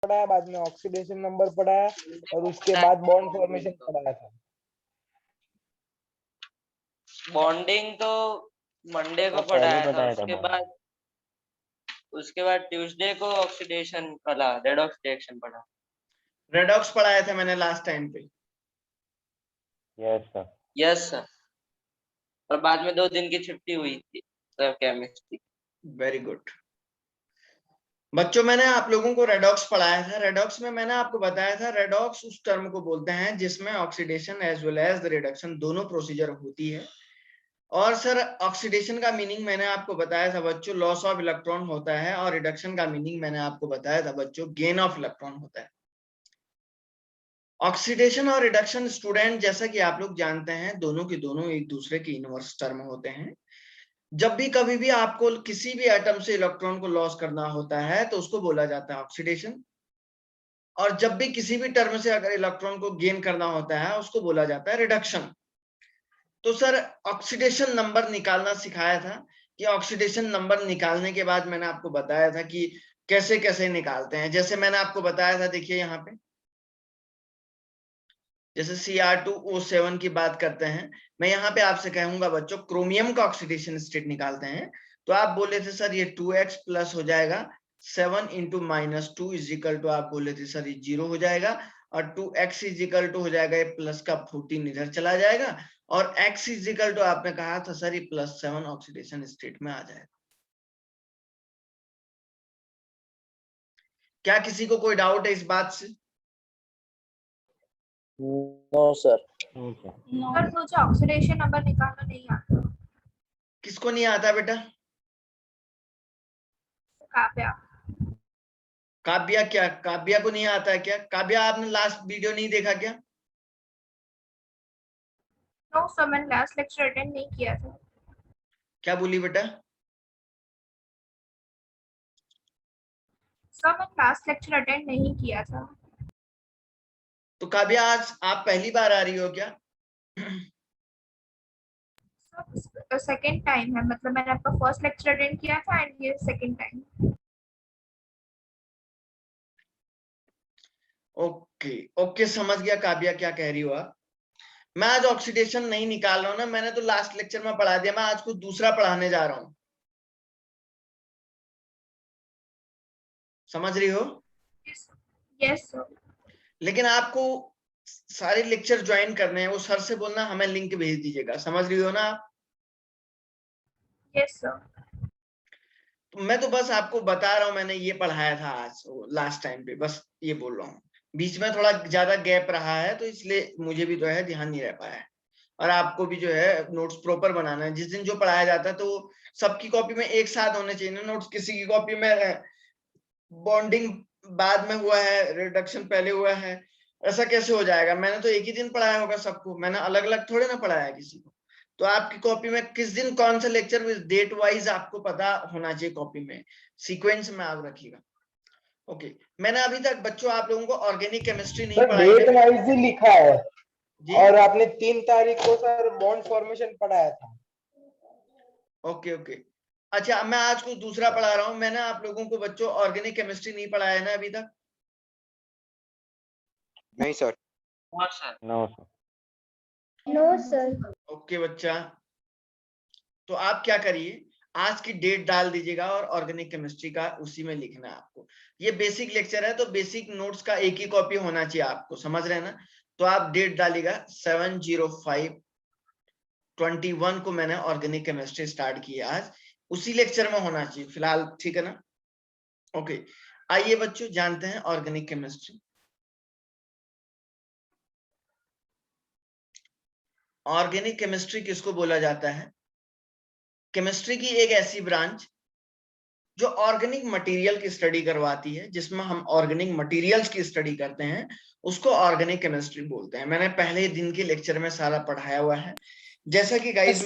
पढ़ा है, बाद में ऑक्सीडेशन नंबर पढ़ा है और उसके बाद बॉन्ड फॉर्मेशन पढ़ाया था। बॉन्डिंग तो मंडे को पढ़ाया था, उसके बाद ट्यूसडे को ऑक्सीडेशन पढ़ा, रेडॉक्स रिएक्शन पढ़ा। रेडॉक्स पढ़ाए थे मैंने लास्ट टाइम पे। Yes sir. और बाद में 2 दिन की छुट्टी हुई थी सर केमिस्ट्री। वेरी गुड बच्चों, मैंने आप लोगों को रेडॉक्स पढ़ाया था। रेडॉक्स में मैंने आपको बताया था, रेडॉक्स उस टर्म को बोलते हैं जिसमें oxidation as well as the reduction दोनों प्रोसीजर होती है। और सर ऑक्सीडेशन का मीनिंग मैंने आपको बताया था बच्चों, लॉस ऑफ इलेक्ट्रॉन होता है, और रिडक्शन का मीनिंग मैंने आपको बताया था बच्चों, गेन ऑफ इलेक्ट्रॉन होता है। ऑक्सीडेशन और रिडक्शन स्टूडेंट, जैसा कि आप लोग जानते हैं, दोनों के दोनों एक दूसरे के इनवर्स टर्म होते हैं। जब भी कभी भी आपको किसी भी एटम से इलेक्ट्रॉन को लॉस करना होता है तो उसको बोला जाता है ऑक्सीडेशन, और जब भी किसी भी टर्म से अगर इलेक्ट्रॉन को गेन करना होता है उसको बोला जाता है रिडक्शन। तो सर ऑक्सीडेशन नंबर निकालना सिखाया था, कि ऑक्सीडेशन नंबर निकालने के बाद मैंने आपको बताया था कि कैसे कैसे निकालते हैं। जैसे मैंने आपको बताया था, देखिए यहाँ पे जैसे Cr2O7 की बात करते हैं, मैं यहाँ पे आपसे कहूंगा बच्चों, क्रोमियम का ऑक्सीडेशन स्टेट निकालते हैं, तो आप बोले थे सर ये 2x प्लस हो जाएगा 7 इंटू -2 इज इक्वल टू, आप बोले थे सर ये 0 हो जाएगा, और 2x इज इक्वल टू हो जाएगा, ये प्लस का 14 इधर चला जाएगा, और x इज इक्वल टू आपने कहा था सर ये +7 ऑक्सीडेशन स्टेट में आ जाएगा। क्या किसी को कोई डाउट है इस बात से? No sir. सर मुझे ऑक्सीडेशन नंबर निकालना नहीं आता। किसको नहीं आता बेटा? काव्या। काव्या? क्या काव्या को नहीं आता है क्या? काव्या आपने लास्ट वीडियो नहीं देखा क्या? नो सर, मैंने लास्ट लेक्चर अटेंड नहीं किया था। क्या बोली बेटा? सर मैंने लास्ट लेक्चर अटेंड नहीं किया था। तो काव्या आज आप पहली बार आ रही हो क्या? सर सेकंड टाइम है, मतलब मैंने आपका फर्स्ट लेक्चर अटेंड किया था एंड ये सेकंड टाइम। ओके ओके, समझ गया काव्या क्या कह रही हो आप। मैं आज ऑक्सीडेशन नहीं निकाल रहा हूं ना, मैंने तो लास्ट लेक्चर में पढ़ा दिया, मैं आज कुछ दूसरा पढ़ाने जा रहा हूं, समझ रही हो? Yes sir. लेकिन आपको सारे लेक्चर ज्वाइन करने हैं, वो सर से बोलना हमें लिंक भेज दीजिएगा, समझ रही हो ना आप? Yes sir. तो मैं तो बस आपको बता रहा हूं, मैंने ये पढ़ाया था आज लास्ट टाइम पे, बस ये बोल रहा हूँ। बीच में थोड़ा ज्यादा गैप रहा है तो इसलिए मुझे भी जो है ध्यान नहीं रह पाया है, और आपको भी जो है नोट्स प्रॉपर बनाना है। जिस दिन जो पढ़ाया जाता है तो सबकी कॉपी में एक साथ होने चाहिए ना नोट्स। किसी की कॉपी में बॉन्डिंग बाद में हुआ है, रिडक्शन पहले हुआ है, ऐसा कैसे हो जाएगा? मैंने तो एक ही दिन पढ़ाया होगा सबको, मैंने अलग अलग थोड़े ना पढ़ाया किसी को। तो आपकी कॉपी में किस दिन कौन सा लेक्चर डेट वाइज आपको पता होना चाहिए, कॉपी में सीक्वेंस में आप रखिएगा। ओके, मैंने अभी तक बच्चों आप लोगों को ऑर्गेनिक केमिस्ट्री नहीं पढ़ाई डेट है वाइज ही लिखा है जी। और आपने 3 तारीख को सर बॉन्ड फॉर्मेशन पढ़ाया था। ओके ओके, अच्छा मैं आज कुछ दूसरा पढ़ा रहा हूँ। मैंने आप लोगों को बच्चों ऑर्गेनिक केमिस्ट्री नहीं पढ़ाया है ना अभी तक? नहीं सर। No sir. No sir. Okay बच्चा, तो आप क्या करिए, आज की डेट डाल दीजिएगा और ऑर्गेनिक केमिस्ट्री का उसी में लिखना है आपको। ये बेसिक लेक्चर है तो बेसिक नोट्स का एक ही कॉपी होना चाहिए आपको, समझ रहे हैं ना? तो आप डेट डालिएगा 7/05/21 को मैंने ऑर्गेनिक केमिस्ट्री स्टार्ट की है आज, उसी लेक्चर में होना चाहिए फिलहाल, ठीक है ना? ओके, आइए बच्चों जानते हैं ऑर्गेनिक केमिस्ट्री। ऑर्गेनिक केमिस्ट्री किसको बोला जाता है? केमिस्ट्री की एक ऐसी ब्रांच जो ऑर्गेनिक मटेरियल की स्टडी करवाती है, जिसमें हम ऑर्गेनिक मटेरियल्स की स्टडी करते हैं, उसको ऑर्गेनिक केमिस्ट्री बोलते हैं। मैंने पहले दिन के लेक्चर में सारा पढ़ाया हुआ है। जैसा कि गाइस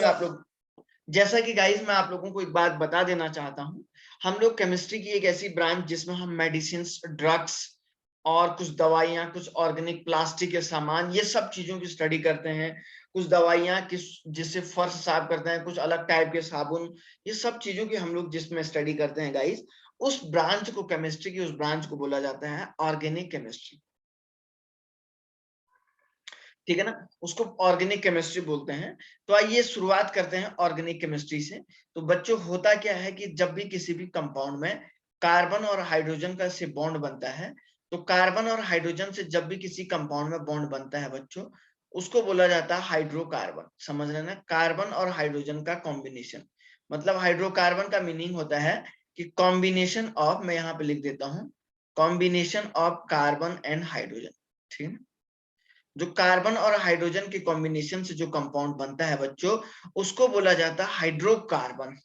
मैं आप लोगों को एक बात बता देना चाहता हूं, हम लोग केमिस्ट्री की एक ऐसी ब्रांच जिसमें हम मेडिसिन, ड्रग्स और कुछ दवाइयां, कुछ ऑर्गेनिक प्लास्टिक के सामान, ये सब चीजों की स्टडी करते हैं। कुछ दवाइयां किस जिससे फर्श साफ करते हैं, कुछ अलग टाइप के साबुन, ये सब चीजों की हम लोग जिसमें स्टडी करते हैं गाइस, उस ब्रांच को, केमिस्ट्री की उस ब्रांच को बोला जाता है ऑर्गेनिक केमिस्ट्री। ठीक है ना, उसको ऑर्गेनिक केमिस्ट्री बोलते हैं। तो आइए शुरुआत करते हैं ऑर्गेनिक केमिस्ट्री से। तो बच्चों होता क्या है कि जब भी किसी भी कंपाउंड में कार्बन और हाइड्रोजन का से बॉन्ड बनता है, तो कार्बन और हाइड्रोजन से जब भी किसी कंपाउंड में बॉन्ड बनता है बच्चों, उसको बोला जाता है हाइड्रोकार्बन। समझ रहे ना, कार्बन और हाइड्रोजन का कॉम्बिनेशन। मतलब हाइड्रोकार्बन का मीनिंग होता है कि कॉम्बिनेशन ऑफ, मैं यहाँ पे लिख देता हूँ, combination of carbon and hydrogen. ठीक है, जो कार्बन और हाइड्रोजन के कॉम्बिनेशन से जो कंपाउंड बनता है बच्चों, उसको बोला जाता है हाइड्रोकार्बन।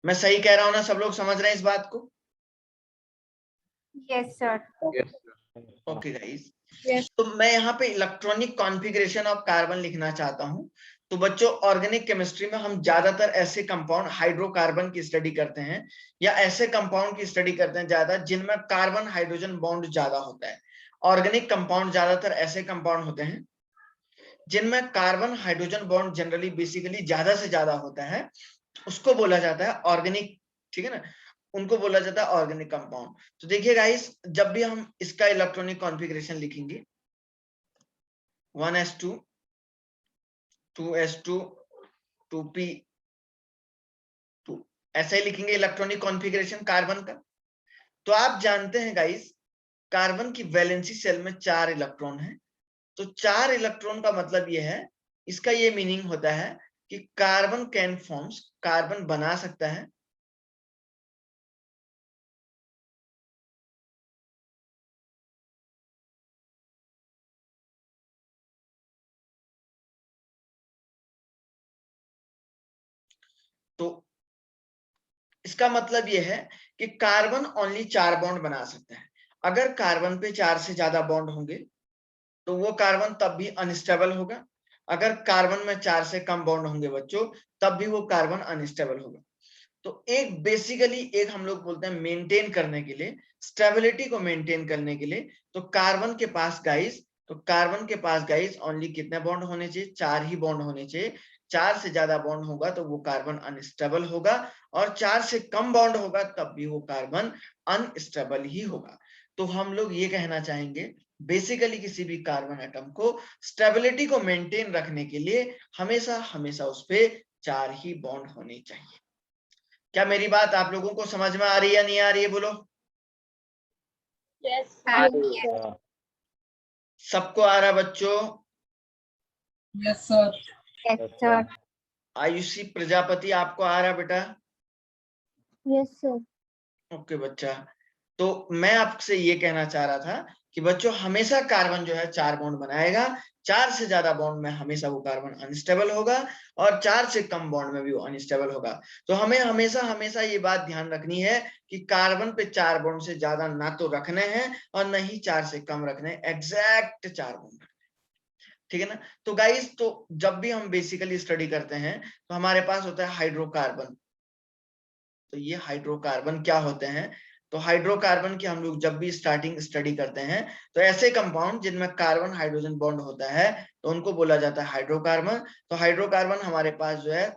मैं सही कह रहा हूं ना, सब लोग समझ रहे हैं इस बात को? Yes, sir. Okay guys, Yes. तो मैं यहाँ पे इलेक्ट्रॉनिक कॉन्फ़िगरेशन ऑफ कार्बन लिखना चाहता हूं। तो बच्चों ऑर्गेनिक केमिस्ट्री में हम ज्यादातर ऐसे कंपाउंड हाइड्रोकार्बन की स्टडी करते हैं, या ऐसे कंपाउंड की स्टडी करते हैं ज्यादा जिनमें कार्बन हाइड्रोजन बॉन्ड ज्यादा होता है। ऑर्गेनिक कंपाउंड ज्यादातर ऐसे कंपाउंड होते हैं जिनमें carbon hydrogen bond generally basically ज्यादा से ज्यादा होता है, उसको बोला जाता है ऑर्गेनिक। ठीक है ना, उनको बोला जाता है ऑर्गेनिक कंपाउंड। तो देखिए गाइस, जब भी हम इसका इलेक्ट्रॉनिक कॉन्फ़िगरेशन लिखेंगे 1s2 2s2 2p2, ऐसा ही लिखेंगे इलेक्ट्रॉनिक कॉन्फ़िगरेशन कार्बन का। तो आप जानते हैं गाइस, कार्बन की वैलेंसी शेल में 4 इलेक्ट्रॉन है। तो 4 इलेक्ट्रॉन का मतलब यह है, इसका ये मीनिंग होता है कि कार्बन कैन फॉर्म्स, कार्बन बना सकता है तो इसका मतलब यह है कि कार्बन ओनली 4 बॉन्ड बना सकता है। अगर कार्बन पे 4 से ज्यादा बॉन्ड होंगे तो वो कार्बन तब भी अनस्टेबल होगा। अगर कार्बन में 4 से कम बॉन्ड होंगे बच्चों, तब भी वो कार्बन अनस्टेबल होगा। तो एक बेसिकली एक हम लोग बोलते हैं मेंटेन करने के लिए, स्टेबिलिटी को मेंटेन करने के लिए, तो कार्बन के पास गाइस ओनली कितने बॉन्ड होने चाहिए? 4 ही बॉन्ड होने चाहिए। 4 से ज्यादा बॉन्ड होगा तो वो कार्बन अनस्टेबल होगा, और 4 से कम बॉन्ड होगा तब भी वो कार्बन अनस्टेबल ही होगा। तो हम लोग ये कहना चाहेंगे, बेसिकली किसी भी कार्बन एटम को स्टेबिलिटी को मेंटेन रखने के लिए हमेशा हमेशा उस पे 4 ही बॉन्ड होने चाहिए। क्या मेरी बात आप लोगों को समझ में आ रही है या नहीं आ रही है? बोलो। Yes. Yes. सबको आ रहा बच्चों? Yes, sir. आयुषी प्रजापति आपको आ रहा बेटा? Yes, sir. ओके बच्चा, तो मैं आपसे ये कहना चाह रहा था कि बच्चों हमेशा कार्बन जो है 4 बॉन्ड बनाएगा। 4 से ज्यादा बॉन्ड में हमेशा वो कार्बन अनस्टेबल होगा, और 4 से कम बॉन्ड में भी वो अनस्टेबल होगा। तो हमें हमेशा हमेशा ये बात ध्यान रखनी है कि कार्बन पे 4 बॉन्ड से ज्यादा ना तो रखने हैं और न ही 4 से कम रखने हैं, एग्जैक्ट 4 बॉन्ड। ठीक है ना। तो गाइस, तो जब भी हम बेसिकली स्टडी करते हैं तो हमारे पास होता है हाइड्रोकार्बन। तो ये हाइड्रोकार्बन क्या होते हैं? तो हाइड्रोकार्बन की हम लोग जब भी स्टार्टिंग स्टडी करते हैं तो ऐसे कंपाउंड जिनमें कार्बन हाइड्रोजन बॉन्ड होता है तो उनको बोला जाता है हाइड्रोकार्बन। तो हाइड्रोकार्बन हमारे पास जो है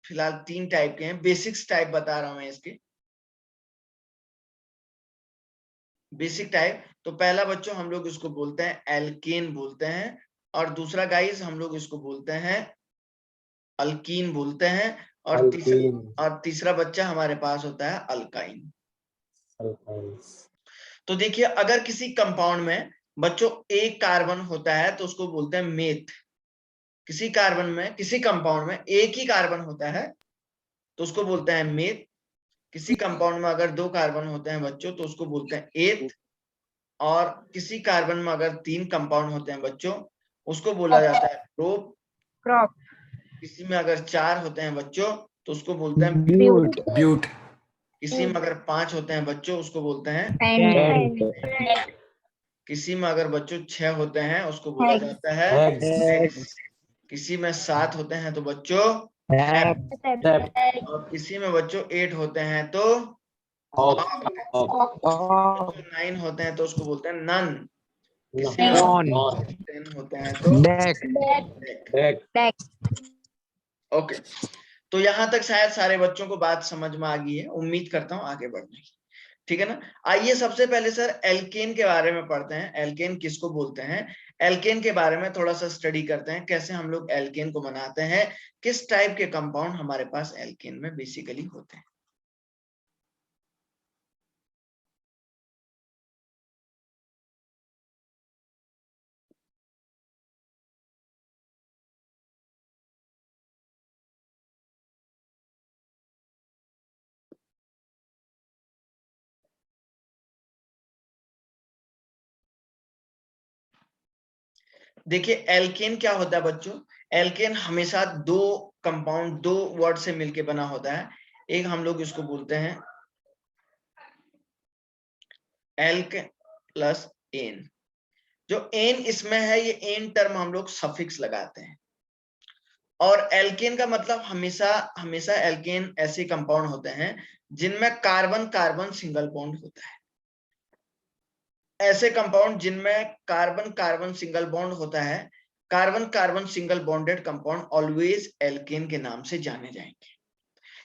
फिलहाल 3 टाइप के हैं। बेसिक्स टाइप बता रहा हूं मैं इसके। बेसिक टाइप, तो पहला बच्चों हम लोग इसको बोलते हैं एल्केन बोलते हैं, और दूसरा गाइस हम लोग इसको बोलते हैं अल्कीन बोलते हैं, और तीसरा बच्चा हमारे पास होता है अल्काइन। तो देखिए, अगर किसी कंपाउंड में बच्चों एक कार्बन होता है तो उसको बोलते हैं मेथ। किसी कार्बन में, किसी कंपाउंड में एक ही कार्बन होता है तो उसको बोलते हैं मेथ। किसी कंपाउंड में अगर 2 कार्बन होते हैं बच्चों तो उसको बोलते हैं एथ। और किसी कार्बन में अगर 3 कंपाउंड होते हैं बच्चों, उसको बोला जाता है प्रोप। Crop. किसी में अगर 4 होते हैं बच्चों तो उसको बोलते हैं ब्यूट। किसी में अगर 5 होते हैं बच्चों उसको बोलते हैं। And किसी में अगर बच्चों 6 होते हैं उसको बोला जाता है हेक्स। किसी में 7 होते हैं तो बच्चों और किसी में बच्चों 8 होते हैं तो 9 होते हैं तो उसको बोलते हैं नन। किसी में 10 होते हैं तो deck. ओके। तो यहाँ तक शायद सारे बच्चों को बात समझ में आ गई है, उम्मीद करता हूँ आगे बढ़ने की। ठीक है ना। आइए सबसे पहले सर एल्केन के बारे में पढ़ते हैं, एल्केन किसको बोलते हैं, एल्केन के बारे में थोड़ा सा स्टडी करते हैं, कैसे हम लोग एल्केन को बनाते हैं, किस टाइप के कंपाउंड हमारे पास एल्केन में बेसिकली होते हैं। देखिए एल्केन क्या होता है बच्चों, एल्केन हमेशा दो कंपाउंड, दो वर्ड से मिलके बना होता है। एक हम लोग इसको बोलते हैं एल्क प्लस एन। जो एन इसमें है, ये एन टर्म हम लोग सफिक्स लगाते हैं। और एल्केन का मतलब हमेशा हमेशा एल्केन ऐसे कंपाउंड होते हैं जिनमें कार्बन कार्बन सिंगल बॉन्ड होता है। ऐसे कंपाउंड जिनमें कार्बन कार्बन सिंगल बॉन्ड होता है, carbon carbon single bonded compound always alkane के नाम से जाने जाएंगे।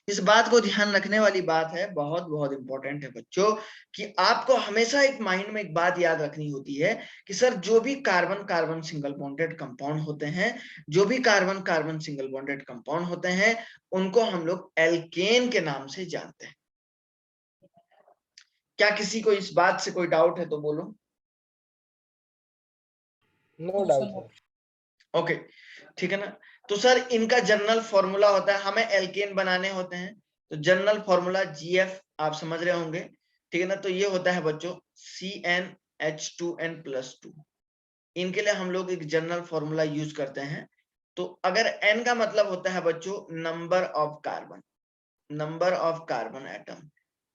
इस बात को ध्यान रखने वाली बात है, बहुत बहुत इंपॉर्टेंट है बच्चों, कि आपको हमेशा एक माइंड में एक बात याद रखनी होती है कि सर जो भी carbon carbon single bonded compound होते हैं, जो भी carbon carbon single bonded compound होते हैं, उनको हम लोग एल्केन के नाम से जानते हैं। क्या किसी को इस बात से कोई डाउट है तो बोलो। No doubt sir. ओके ठीक है ना। तो सर इनका जनरल फॉर्मूला होता है, हमें एल्केन बनाने होते हैं तो जनरल फॉर्मूला जीएफ आप समझ रहे होंगे। ठीक है ना। तो ये होता है बच्चों CnH2n+2। इनके लिए हम लोग एक जनरल फॉर्मूला यूज करते हैं। तो अगर n का मतलब होता है बच्चों number of carbon, number of carbon atom.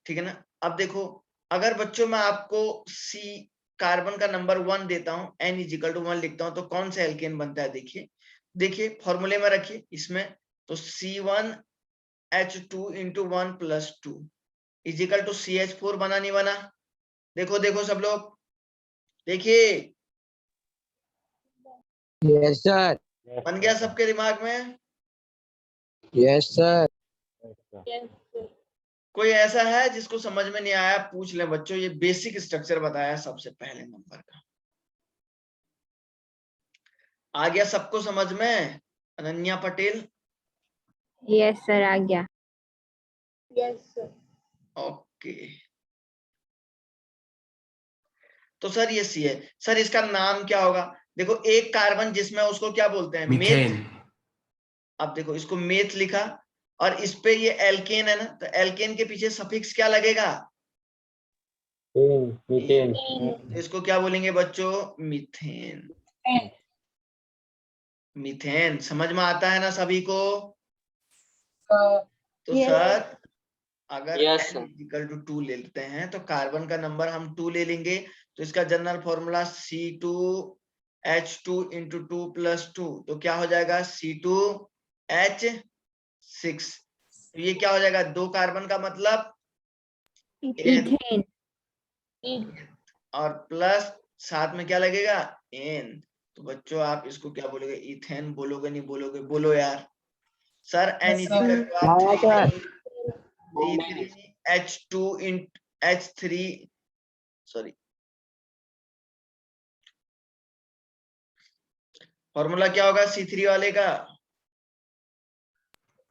ठीक है ना। अब देखो अगर बच्चों मैं आपको सी कार्बन का नंबर 1 देता हूं, n=1 लिखता हूं, तो कौन सा एल्केन बनता है देखिए, देखिए फॉर्मूले में रखिए इसमें, तो C1H2 × 1+2 = CH4 बना नहीं बना। देखो देखो सब लोग देखिए, यस सर। बन गया सबके दिमाग में। Yes sir. कोई ऐसा है जिसको समझ में नहीं आया पूछ ले बच्चों, ये बेसिक स्ट्रक्चर बताया सबसे पहले नंबर का। आ गया सबको समझ में। अनन्या पटेल। यस सर आ गया। Yes sir. ओके तो सर ये सी है। सर इसका नाम क्या होगा, देखो एक कार्बन जिसमें उसको क्या बोलते हैं, मेथ। अब देखो इसको मेथ लिखा और इस पे ये एल्केन है ना, तो एल्केन के पीछे सफिक्स क्या लगेगा, मीथेन। इसको क्या बोलेंगे बच्चों, मीथेन। मीथेन समझ में आता है ना सभी को। तो सर अगर यस n = 2 ले लेते हैं तो कार्बन का नंबर हम 2 ले लेंगे, तो इसका जनरल फॉर्मूला C2H2 × 2+2, तो क्या हो जाएगा C2H6। तो ये क्या हो जाएगा, 2 कार्बन का मतलब n, इथेन। और प्लस साथ में क्या लगेगा n। तो बच्चों आप इसको क्या बोलोगे, इथेन बोलोगे नहीं बोलोगे, बोलो यार। Sir n = C3H2 × H3, sorry formula क्या होगा C3 वाले का,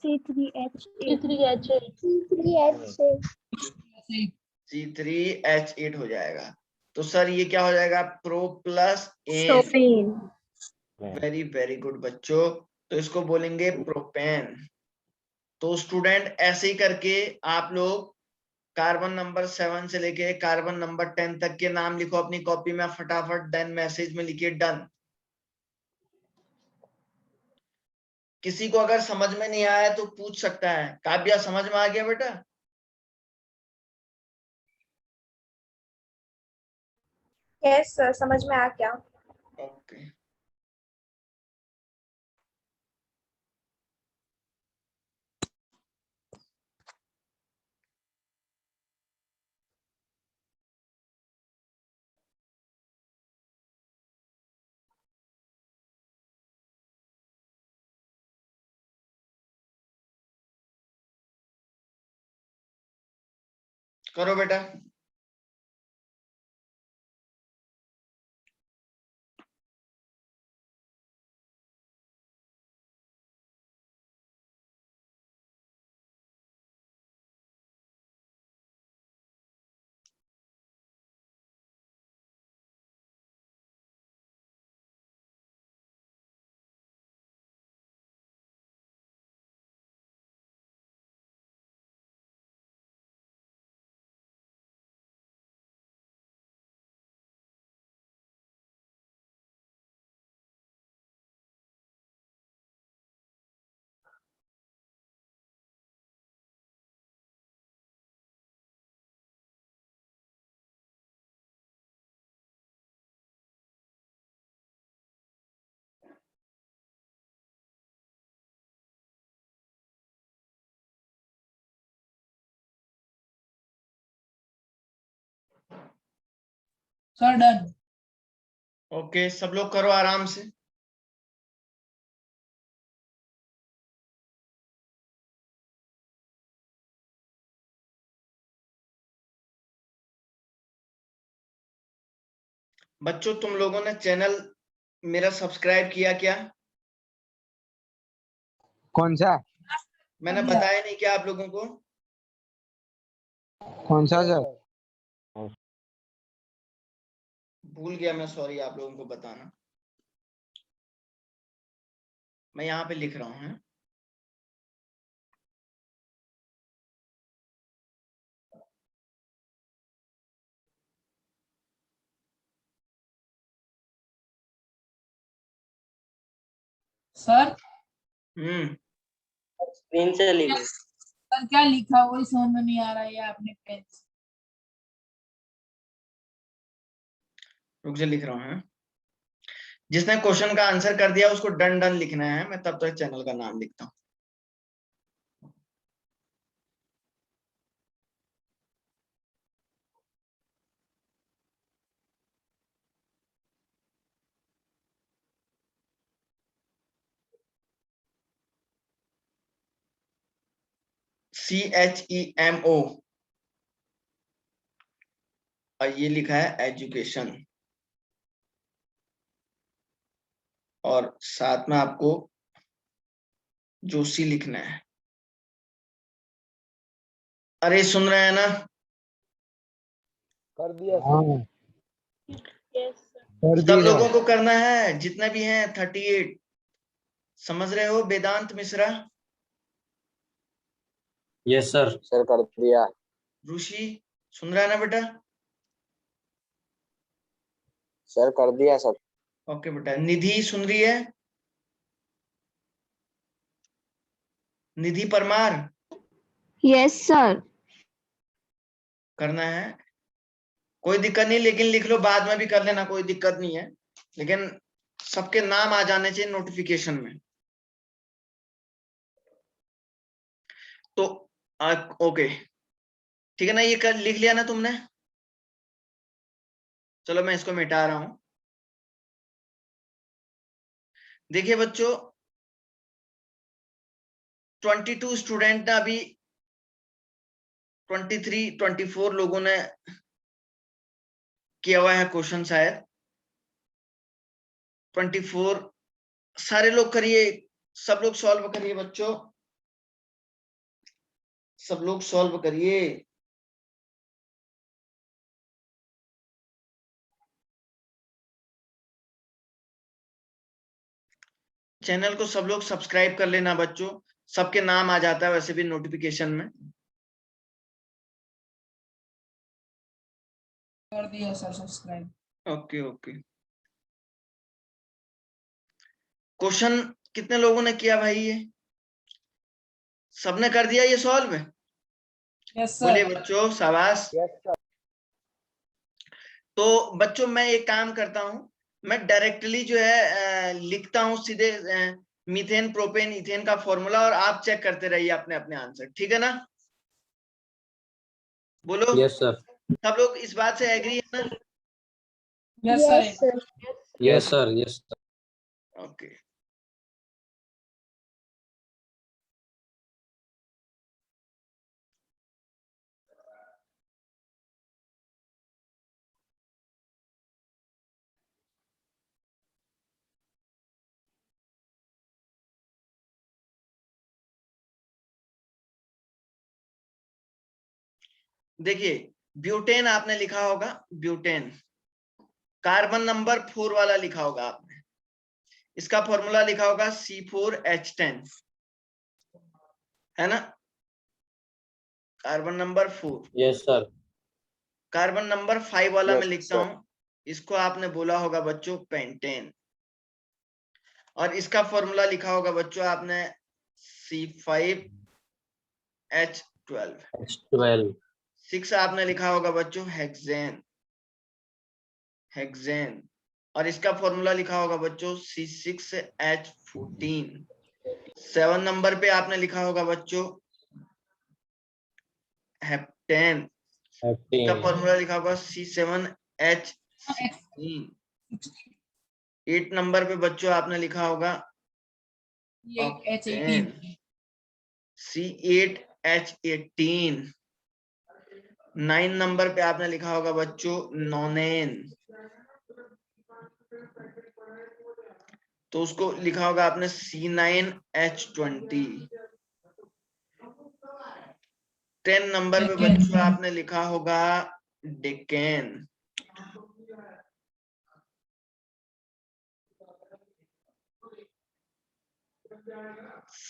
C3H8 हो जाएगा। तो सर ये क्या हो जाएगा, pro plus N. Propane. Very very good बच्चों, तो इसको बोलेंगे प्रोपेन। तो स्टूडेंट ऐसे ही करके आप लोग कार्बन नंबर 7 से लेके कार्बन नंबर 10 तक के नाम लिखो अपनी कॉपी में फटाफट, देन मैसेज में लिखिए डन। किसी को अगर समझ में नहीं आया तो पूछ सकता है। काव्या समझ में आ गया बेटा। यस सर समझ में आ गया। ओके करो बेटा। Sir done. ओके, सब लोग करो आराम से। बच्चों तुम लोगों ने चैनल मेरा सब्सक्राइब किया क्या? कौन सा? मैंने किया। बताया नहीं क्या आप लोगों को? कौन सा Yes, सर? sir. भूल गया मैं, सॉरी आप लोगों को बताना। मैं यहाँ पे लिख रहा हूँ हैं? सर स्क्रीन चली गई। सर क्या लिखा वही समझ में नहीं आ रहा है आपने पेन से। रुक जा, लिख रहा हूँ हैं? जिसने क्वेश्चन का आंसर कर दिया उसको डन डन लिखना है। मैं तब तक चैनल का नाम लिखता हूँ। CHEMO, और ये लिखा है एजुकेशन, और साथ में आपको जोशी लिखना है। अरे सुन रहे हैं ना? कर दिया हाँ सर। कर सब दिया। लोगों को करना है, जितने भी हैं 38। समझ रहे हो Vedant Mishra? Yes sir. Sir कर दिया। ऋषि सुन रहा है ना बेटा? सर कर दिया सब। ओके बेटा। निधि सुन रही है? निधि परमार यस सर। करना है, कोई दिक्कत नहीं, लेकिन लिख लो, बाद में भी कर लेना, कोई दिक्कत नहीं है, लेकिन सबके नाम आ जाने चाहिए नोटिफिकेशन में। तो ओके ठीक है ना, ये कर लिख लिया ना तुमने? चलो मैं इसको मिटा रहा हूं। देखिए बच्चों, 22 स्टूडेंट ने अभी 23 24 लोगों ने किया हुआ है क्वेश्चन शायद। 24 सारे लोग करिए, सब लोग सॉल्व करिए बच्चों, सब लोग सॉल्व करिए। चैनल को सब लोग सब्सक्राइब कर लेना बच्चों, सबके नाम आ जाता है वैसे भी नोटिफिकेशन में। कर दिया sir subscribe. Okay okay. Question कितने लोगों ने किया भाई? ये सबने कर दिया ये सॉल्व? यस बोलिए सर। बच्चों, शाबाश। Yes, sir. तो बच्चों मैं एक काम करता हूं, मैं डायरेक्टली जो है लिखता हूं सीधे मीथेन प्रोपेन इथेन का फॉर्मूला, और आप चेक करते रहिए अपने अपने आंसर, ठीक है ना? बोलो, यस सर। सब लोग इस बात से एग्री है ना? Yes sir. Yes sir. Yes sir. Okay. देखिए ब्यूटेन आपने लिखा होगा, ब्यूटेन कार्बन नंबर 4 वाला लिखा होगा आपने, इसका फॉर्मूला लिखा होगा C4H10, है ना। Carbon number 4। Yes, sir. Carbon number 5 वाला Yes, मैं लिखता sir. हूं, इसको आपने बोला होगा बच्चों पेंटेन, और इसका फॉर्मूला लिखा होगा बच्चों आपने C5H12। H12. 6 आपने लिखा होगा बच्चों हेक्सेन, हेक्सेन, और इसका फॉर्मूला लिखा होगा बच्चों C6H14। 7 नंबर पे आपने लिखा होगा बच्चों हेप्टेन, इसका 15. फॉर्मूला लिखा होगा C7H16। 8 नंबर पे बच्चों आपने लिखा होगा ये H18 C8H18। 9 नंबर पे आपने लिखा होगा बच्चों नोनेन, तो उसको लिखा होगा आपने C9H20। 10 नंबर पे बच्चों आपने लिखा होगा डेकेन,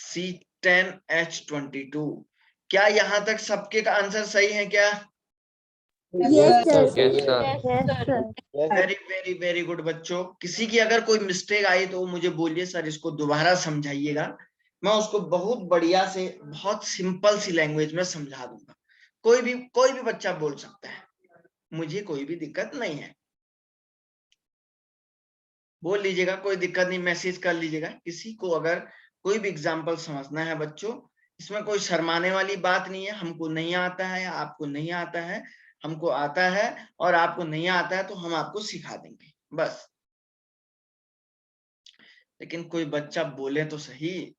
C10H22। क्या यहाँ तक सबके का आंसर सही है क्या? Yes, sir. Yes, sir. Yes, sir. Very very very good बच्चों। किसी की अगर कोई मिस्टेक आई तो मुझे बोलिए, सर इसको दोबारा समझाइएगा, मैं उसको बहुत बढ़िया से बहुत सिंपल सी लैंग्वेज में समझा दूंगा। कोई भी बच्चा बोल सकता है, मुझे कोई भी दिक्कत नहीं है, बोल लीजिएगा, कोई दिक्कत नहीं, मैसेज कर लीजिएगा। किसी को अगर कोई भी एग्जाम्पल समझना है बच्चों, इसमें कोई शर्माने वाली बात नहीं है। हमको नहीं आता है, आपको नहीं आता है, हमको आता है, और आपको नहीं आता है तो हम आपको सिखा देंगे बस। लेकिन कोई बच्चा बोले तो सही।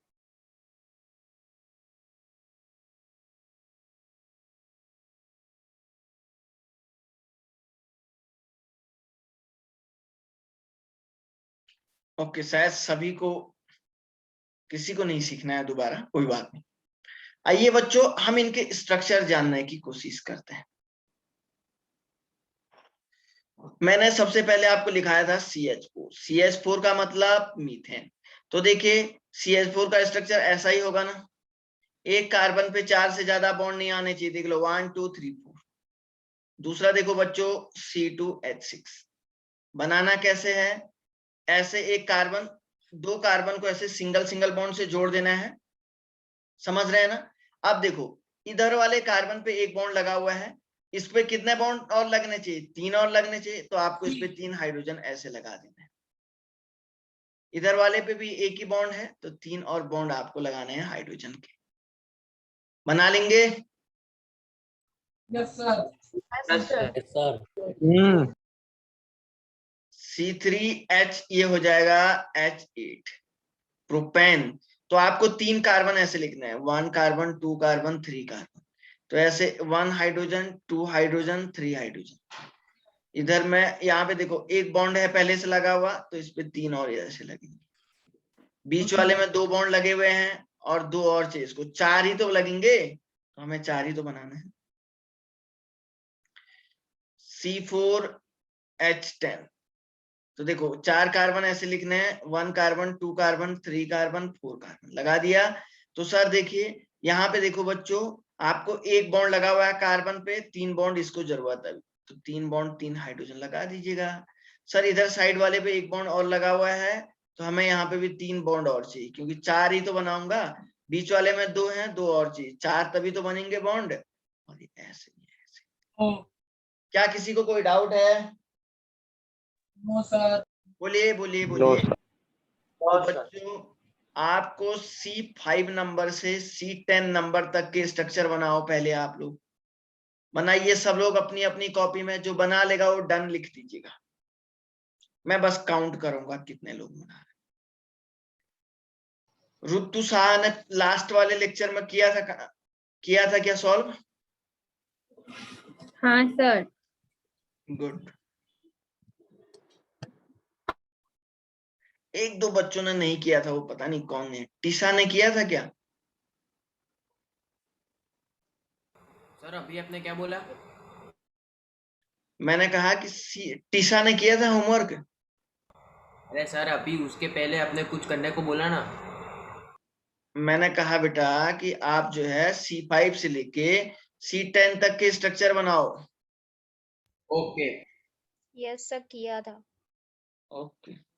ओके, शायद सभी को, किसी को नहीं सीखना है दोबारा, कोई बात नहीं। आइए बच्चों, हम इनके स्ट्रक्चर जानने की कोशिश करते हैं। मैंने सबसे पहले आपको लिखाया था CH4। CH4 का मतलब मीथेन। तो देखिए CH4 का स्ट्रक्चर ऐसा ही होगा ना, एक कार्बन पे 4 से ज्यादा बॉन्ड नहीं आने चाहिए। देख लो 1 2 3 4। दूसरा देखो बच्चों C2H6। बनाना कैसे है, ऐसे एक कार्बन, दो कार्बन को ऐसे सिंगल सिंगल बॉन्ड से जोड़ देना है, समझ रहे हैं ना। अब देखो इधर वाले कार्बन पे एक बॉन्ड लगा हुआ है, इस पे कितने बॉन्ड और लगने चाहिए, 3 और लगने चाहिए, तो आपको इस पे 3 हाइड्रोजन ऐसे लगा देना है। इधर वाले पे भी एक ही बॉन्ड है, तो 3 और बॉन्ड आपको लगाने हैं हाइड्रोजन के। बना लेंगे? Yes sir. Yes, sir. Yes, sir. C3H ये हो जाएगा H8 प्रोपेन। तो आपको 3 कार्बन ऐसे लिखना है, 1 कार्बन 2 कार्बन 3 कार्बन। तो ऐसे 1 हाइड्रोजन 2 हाइड्रोजन 3 हाइड्रोजन। इधर में यहाँ पे देखो एक बॉन्ड है पहले से लगा हुआ, तो इस पे 3 और ऐसे लगेंगे। बीच वाले में 2 बॉन्ड लगे हुए हैं और 2 और चाहिए, इसको 4 ही तो लगेंगे, तो हमें 4 ही तो बनाना है। C4H10। तो देखो 4 कार्बन ऐसे लिखने हैं, 1 कार्बन 2 कार्बन 3 कार्बन 4 कार्बन लगा दिया। तो सर देखिए यहाँ पे देखो बच्चों, आपको एक बॉन्ड लगा हुआ है कार्बन पे, 3 बॉन्ड इसको जरूरत है, तो 3 बॉन्ड 3 हाइड्रोजन लगा दीजिएगा। सर इधर साइड वाले पे एक बॉन्ड और लगा हुआ है, तो हमें यहाँ पे भी 3 बॉन्ड और चाहिए, क्योंकि 4 ही तो बनाऊंगा। बीच वाले में 2 हैं, 2 और चाहिए, 4 तभी तो बनेंगे बॉन्ड। और ऐसे क्या किसी को कोई डाउट है? No sir. बोलिए बोलिए No, बोलिए। sir. तो बच्चों आपको C5 नंबर से C10 नंबर तक के स्ट्रक्चर बनाओ, पहले आप लोग बनाइए। सब लोग अपनी अपनी कॉपी में, जो बना लेगा वो डन लिख दीजिएगा। मैं बस काउंट करूंगा कितने लोग बना रहे। ऋतु शाह ने लास्ट वाले लेक्चर में किया था क्या सॉल्व? हाँ सर। गुड। एक दो बच्चों ने नहीं किया था, वो पता नहीं कौन है। टीसा ने किया था क्या? सर अभी आपने क्या बोला? मैंने कहा कि टीसा ने किया था होमवर्क। अरे सर अभी उसके पहले आपने कुछ करने को बोला ना। मैंने कहा बेटा कि आप जो है C5 से लेके C10 तक के स्ट्रक्चर बनाओ। ओके। यस सर किया था। ओके।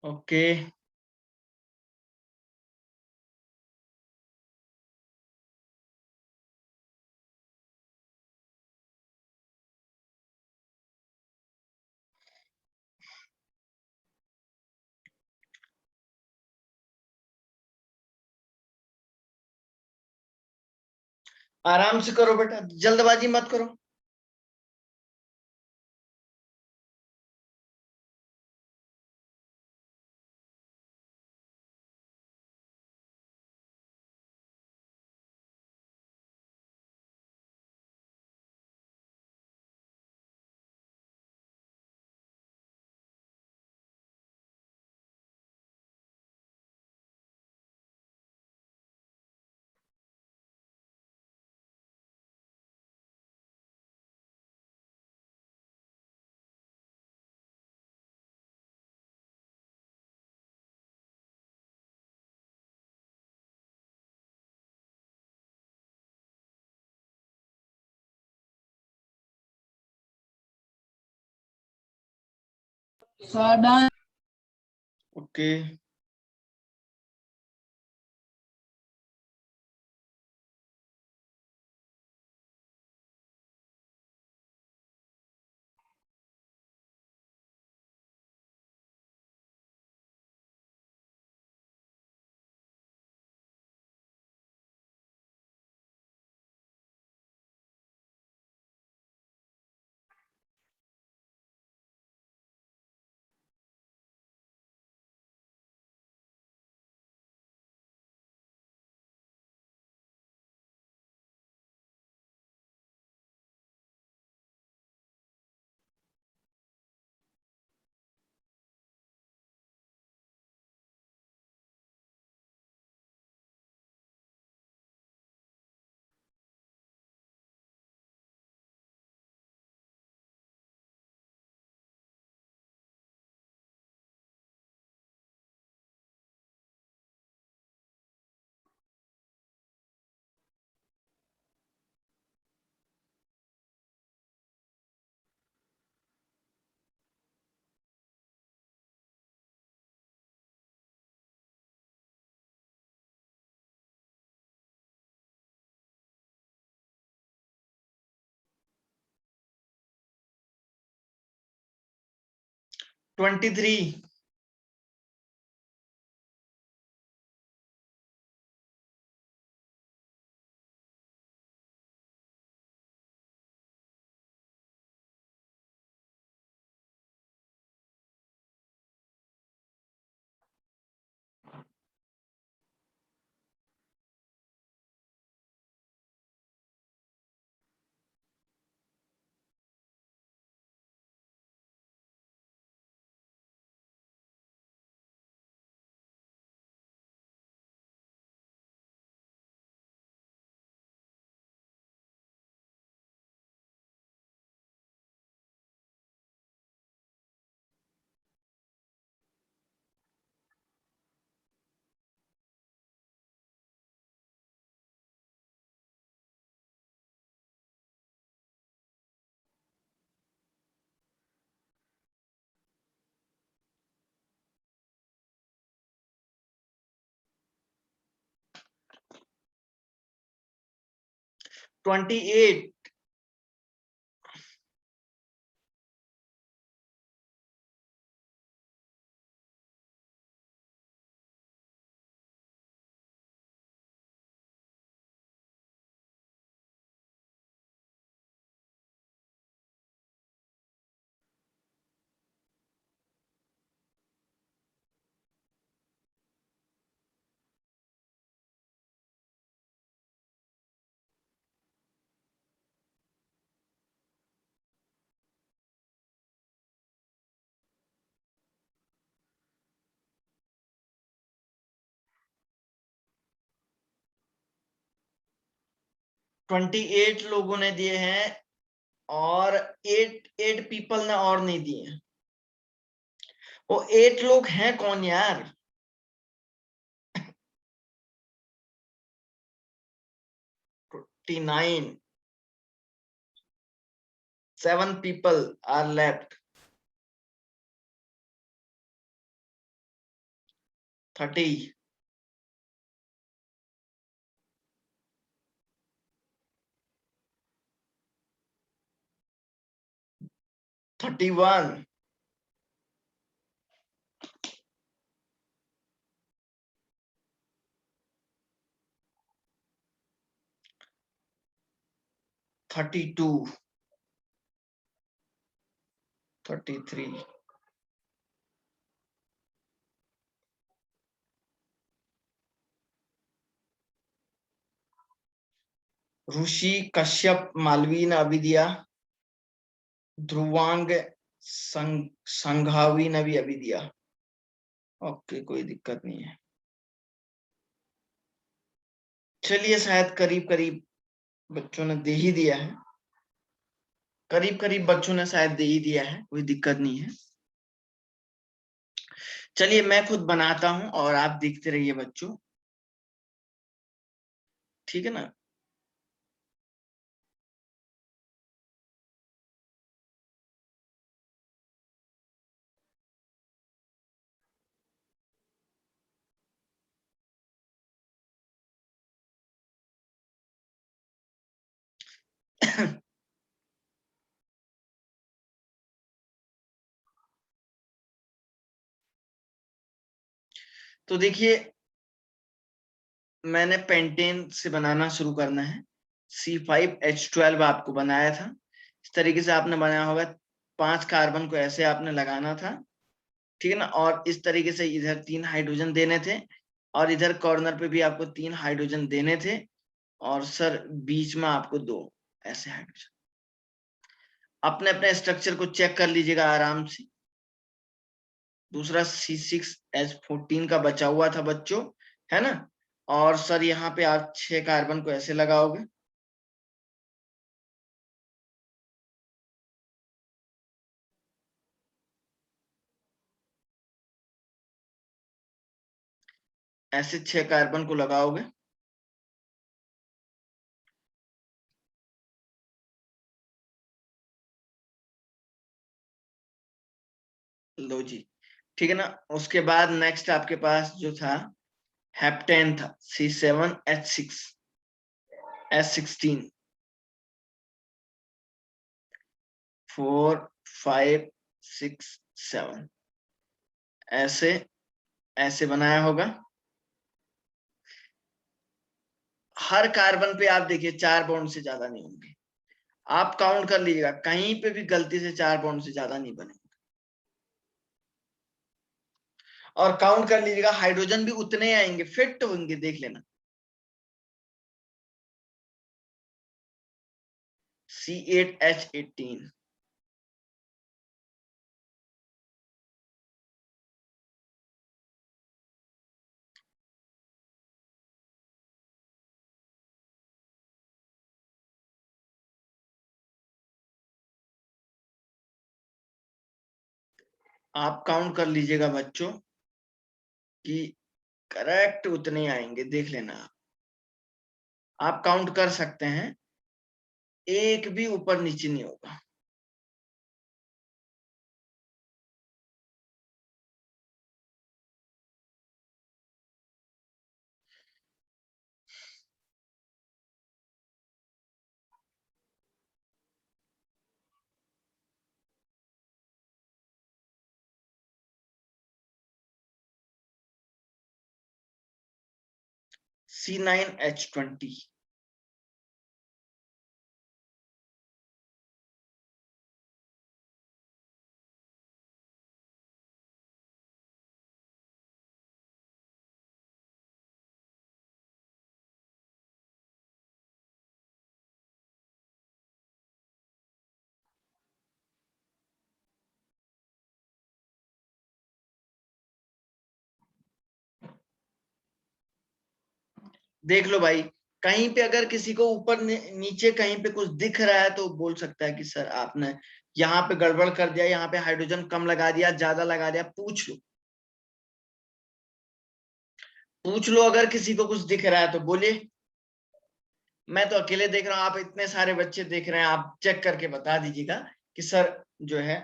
ओके। आराम से करो बेटा, जल्दबाजी मत करो। Sir done. Okay. Twenty 3। 28। Twenty eight लोगों ने दिए हैं और एट एट पीपल ने और नहीं दिए हैं। वो 8 लोग हैं कौन यार? T9, 7 people are left. 30, 31, 32, 33, 'ऋषि कश्यप मालवीय ने अभी दिया, ध्रुवांग संघावी ने भी अभी दिया। ओके, कोई दिक्कत नहीं है। चलिए, शायद करीब करीब बच्चों ने दे ही दिया है, करीब करीब बच्चों ने शायद दे ही दिया है, कोई दिक्कत नहीं है। चलिए, मैं खुद बनाता हूं और आप देखते रहिए बच्चों, ठीक है ना? तो देखिए, मैंने पेंटेन से बनाना शुरू करना है। C5H12 आपको बनाया था, इस तरीके से आपने बनाया होगा। 5 कार्बन को ऐसे आपने लगाना था, ठीक है ना? और इस तरीके से इधर 3 हाइड्रोजन देने थे और इधर कॉर्नर पे भी आपको 3 हाइड्रोजन देने थे और सर बीच में आपको 2 ऐसे हाइड्रोजन। अपने अपने स्ट्रक्चर को चेक कर लीजिएगा आराम से। दूसरा C6H14 का बचा हुआ था बच्चों, है ना? और सर यहाँ पे आप 6 कार्बन को ऐसे लगाओगे, ऐसे 6 कार्बन को लगाओगे। लो जी, ठीक है ना? उसके बाद नेक्स्ट आपके पास जो था हेप्टेन था, C7H6 S16, 4 5 6 7 ऐसे ऐसे बनाया होगा। हर कार्बन पे आप देखिए 4 बॉन्ड से ज्यादा नहीं होंगे। आप काउंट कर लीजिएगा, कहीं पे भी गलती से 4 बॉन्ड से ज्यादा नहीं बनेंगे। और काउंट कर लीजिएगा, हाइड्रोजन भी उतने ही आएंगे, फिट होंगे, देख लेना। C8H18, आप काउंट कर लीजिएगा बच्चों कि करेक्ट उतने ही आएंगे, देख लेना। आप काउंट कर सकते हैं, एक भी ऊपर नीचे नहीं होगा। C9H20। देख लो भाई, कहीं पे अगर किसी को ऊपर नीचे कहीं पे कुछ दिख रहा है तो बोल सकता है कि सर आपने यहाँ पे गड़बड़ कर दिया, यहाँ पे हाइड्रोजन कम लगा दिया, ज्यादा लगा दिया। पूछ लो अगर किसी को कुछ दिख रहा है तो बोलिए। मैं तो अकेले देख रहा हूँ, आप इतने सारे बच्चे देख रहे हैं, आप चेक करके बता दीजिएगा कि सर जो है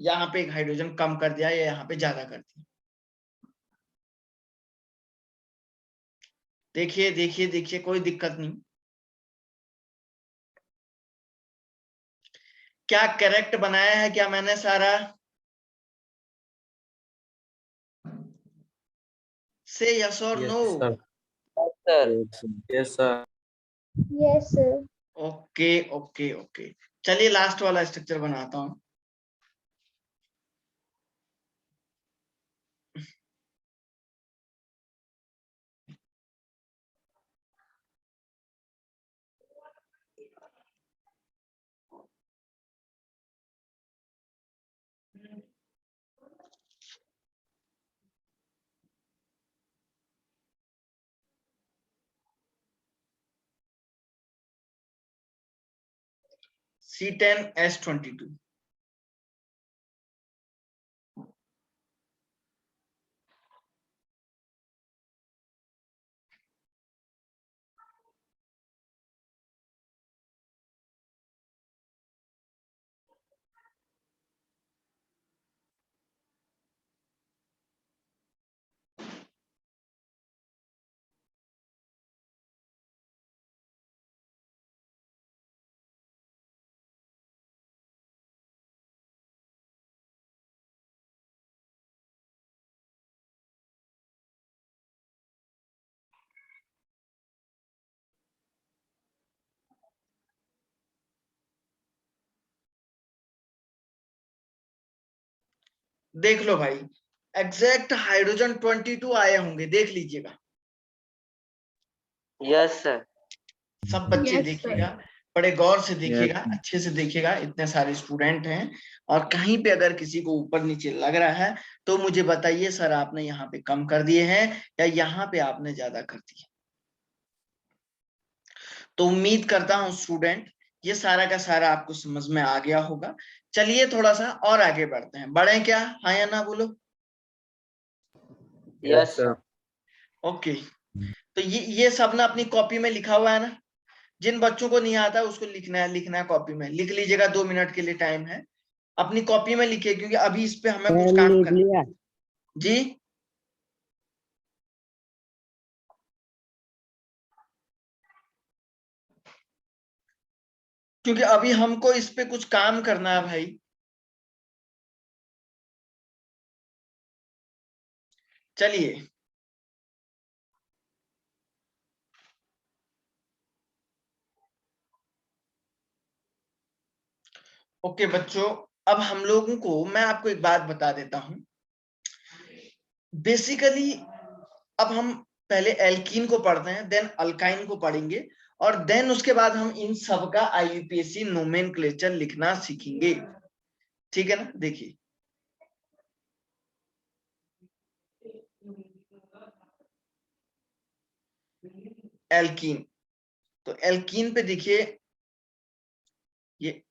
यहाँ पे एक हाइड्रोजन कम कर दिया या यहाँ पे ज्यादा कर दिया। देखिए देखिए देखिए, कोई दिक्कत नहीं। क्या करेक्ट बनाया है क्या मैंने सारा? से यस और Yes, no? sir. Sir Yes, sir. Yes, sir. Okay okay okay, चलिए लास्ट वाला स्ट्रक्चर बनाता हूं। C10H22। देख लो भाई, एग्जैक्ट हाइड्रोजन 22 आए होंगे, देख लीजिएगा। Yes sir. सब बच्चे Yes, देखिएगा, बड़े गौर से देखिएगा, Yes. अच्छे से देखिएगा, इतने सारे स्टूडेंट हैं। और कहीं पे अगर किसी को ऊपर नीचे लग रहा है तो मुझे बताइए सर आपने यहाँ पे कम कर दिए हैं या यहाँ पे आपने ज्यादा कर दिए। तो उम्मीद करता हूँ स्टूडेंट ये सारा का सारा आपको समझ में आ गया होगा। चलिए थोड़ा सा और आगे बढ़ते हैं, बढ़े क्या? हाँ या ना बोलो। Yes sir. ओके, तो ये सब ना अपनी कॉपी में लिखा हुआ है ना। जिन बच्चों को नहीं आता उसको लिखना है कॉपी में, लिख लीजिएगा। 2 मिनट के लिए टाइम है, अपनी कॉपी में लिखिए, क्योंकि अभी इस पे हमें कुछ काम करना है। जी क्योंकि अभी हमको इस पे कुछ काम करना है भाई। चलिए ओके बच्चों, अब हम लोगों को मैं आपको एक बात बता देता हूं। बेसिकली अब हम पहले एल्कीन को पढ़ते हैं, देन अल्काइन को पढ़ेंगे, और देन उसके बाद हम इन सब का IUPAC नोमेनक्लेचर लिखना सीखेंगे। ठीक है ना? देखिए एल्कीन, तो एल्कीन पे देखिए ये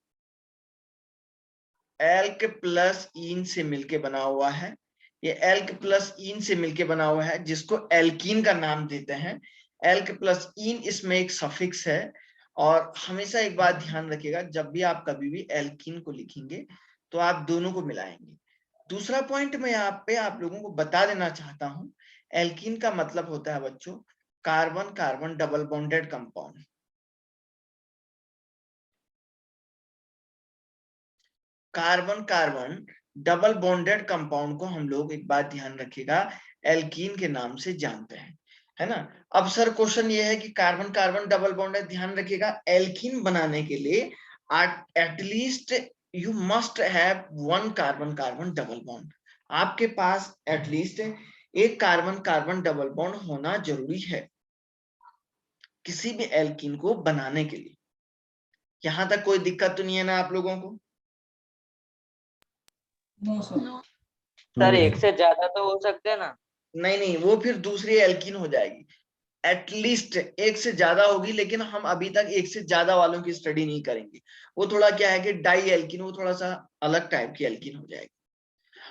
एल्क प्लस इन से मिलके बना हुआ है। ये एल्क प्लस इन से मिलके बना हुआ है जिसको एल्कीन का नाम देते हैं। एल्क प्लस इन इसमें एक सफिक्स है। और हमेशा एक बात ध्यान रखिएगा, जब भी आप कभी भी एल्कीन को लिखेंगे तो आप दोनों को मिलाएंगे। दूसरा पॉइंट मैं यहाँ पे आप लोगों को बता देना चाहता हूं, एल्कीन का मतलब होता है बच्चों carbon carbon double bonded compound. Carbon carbon double bonded compound को हम लोग एक बात ध्यान रखिएगा एल्कीन के नाम से जानते हैं। है ना। अब सर क्वेश्चन ये है कि कार्बन कार्बन डबल बॉन्ड है, ध्यान रखिएगा एल्कीन बनाने के लिए at least you must have one carbon carbon double bond. आपके पास एटलीस्ट एक कार्बन कार्बन डबल बॉन्ड होना जरूरी है किसी भी एल्कीन को बनाने के लिए। यहां तक कोई दिक्कत तो नहीं है ना आप लोगों को? No sir. सर एक से ज्यादा तो हो सकते हैं ना? नहीं नहीं, वो फिर दूसरी एल्कीन हो जाएगी। एटलीस्ट एक से ज्यादा होगी, लेकिन हम अभी तक एक से ज्यादा वालों की स्टडी नहीं करेंगे। वो थोड़ा क्या है कि डाई एल्कीन, वो थोड़ा सा अलग टाइप की एल्कीन हो जाएगी।